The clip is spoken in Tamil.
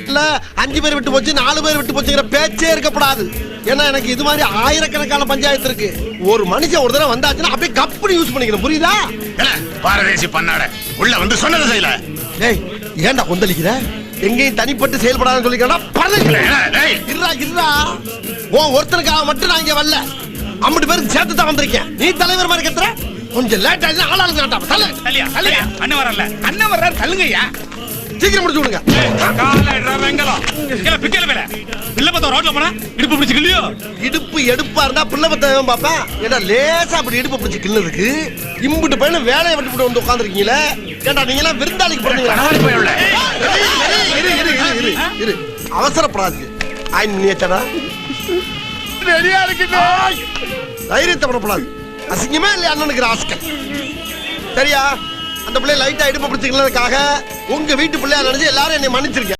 இல்ல 5 பேர் விட்டு போச்சு 4 பேர் விட்டு போச்சுங்கிற பேச்சே இருக்கப்படாது. ஏன்னா எனக்கு இது மாதிரி ஆயிரக்கணக்கான பஞ்சாயத்து இருக்கு. ஒரு மனுஷன் ஒரு தடவை வந்தாச்சுன்னா அப்படியே கப்படி யூஸ் பண்ணிக்கணும், புரியுதா? பாரதேசி பண்ணாட உள்ள வந்து சொன்னது செய்யல. டேய் ஏன்டா கொந்தளிக்கிற? எங்கேயும் தனிப்பட்டு செயல்படாதுன்னு சொல்லிக்கிறா. ஒருத்தனுக்காக மட்டும் நான் இங்க வரல, 50 பேருக்கு சேர்த்து தான் வந்திருக்கேன். நீ தலைவர் மாதிரி கத்துற, கொஞ்சம் லேட் ஆயிடுச்சு. ஆளாளுக்கு நாட்டாம தள்ளு. அண்ணன் வரல, அண்ணன் வர்றாரு, தள்ளுங்கய்யா. சீக்கிரம் முடிச்சு விடுங்க. இடுப்பு எடுப்பா இருந்தா பிள்ளை பத்த பாப்பேன். ஏன்னா லேசா அப்படி இடுப்பு பிடிச்சி கிள்ளுறதுக்கு இம்புட்டு பையன் வேலையை விட்டு வந்து உட்காந்துருக்கீங்களே. ஏண்டா நீங்க எல்லாம் விருந்தாளிக்கு போறீங்களா? அவசரப்படாது. தைரியத்தை விடப்படாது. அசிங்கமே இல்லையா அண்ணனுக்கு ஆஸ்கர்? சரியா? அந்த பிள்ளை லைட்டா இடுப்பு பிடிச்சிக்கிறதுக்காக உங்க வீட்டு பிள்ளையா நினைச்சு எல்லாரும் என்னை மன்னிச்சிருக்கேன்.